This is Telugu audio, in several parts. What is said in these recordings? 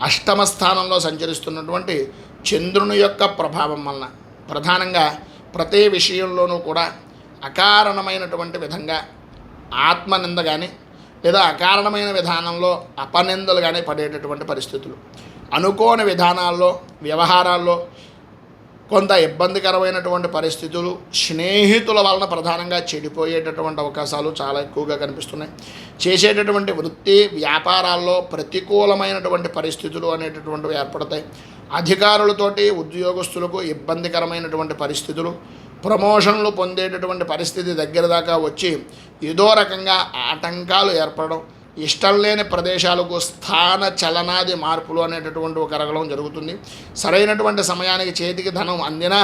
అష్టమ స్థానంలో సంచరిస్తున్నటువంటి చంద్రుని యొక్క ప్రభావం వలన ప్రధానంగా ప్రతి విషయంలోనూ కూడా అకారణమైనటువంటి విధంగా ఆత్మనింద కానీ లేదా అకారణమైన విధానంలో అపనిందలు కానీ పడేటటువంటి పరిస్థితులు, అనుకోని విధానాల్లో వ్యవహారాల్లో కొంత ఇబ్బందికరమైనటువంటి పరిస్థితులు, స్నేహితుల వలన ప్రధానంగా చెడిపోయేటటువంటి అవకాశాలు చాలా ఎక్కువగా కనిపిస్తున్నాయి. చేసేటటువంటి వృత్తి వ్యాపారాల్లో ప్రతికూలమైనటువంటి పరిస్థితులు అనేటటువంటివి ఏర్పడతాయి. అధికారులతోటి ఉద్యోగస్తులకు ఇబ్బందికరమైనటువంటి పరిస్థితులు, ప్రమోషన్లు పొందేటటువంటి పరిస్థితి దగ్గర దాకా వచ్చి ఏదో రకంగా ఆటంకాలు ఏర్పడడం, ఇష్టం లేని ప్రదేశాలకు స్థాన చలనాది మార్పులు అనేటటువంటి ఒక రగడం జరుగుతుంది. సరైనటువంటి సమయానికి చేతికి ధనం అందినా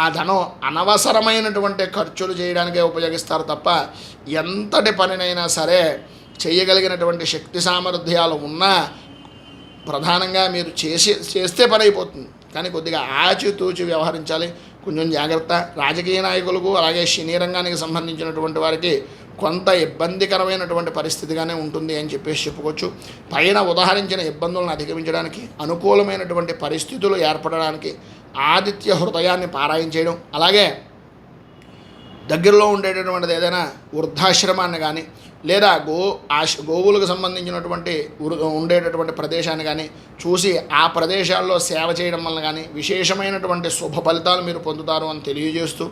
ఆ ధనం అనవసరమైనటువంటి ఖర్చులు చేయడానికే ఉపయోగిస్తారు తప్ప ఎంతటి పనినైనా సరే చేయగలిగినటువంటి శక్తి సామర్థ్యాలు ఉన్నా ప్రధానంగా మీరు చేస్తే పని అయిపోతుంది. కానీ కొద్దిగా ఆచితూచి వ్యవహరించాలి, కొంచెం జాగ్రత్త. రాజకీయ నాయకులకు అలాగే సినీ రంగానికి సంబంధించినటువంటి వారికి కొంత ఇబ్బందికరమైనటువంటి పరిస్థితిగానే ఉంటుంది అని చెప్పేసి చెప్పుకోవచ్చు. పైన ఉదాహరించిన ఇబ్బందులను అధిగమించడానికి, అనుకూలమైనటువంటి పరిస్థితులు ఏర్పడడానికి ఆదిత్య హృదయాన్ని పారాయణ చేయడం, అలాగే దగ్గరలో ఉండేటటువంటిది ఏదైనా వృద్ధాశ్రమాన్ని కానీ లేదా గోవులకు సంబంధించినటువంటి ఉండేటటువంటి ప్రదేశాన్ని కానీ చూసి ఆ ప్రదేశాల్లో సేవ చేయడం వలన కానీ విశేషమైనటువంటి శుభ ఫలితాలు మీరు పొందుతారు అని తెలియజేస్తూ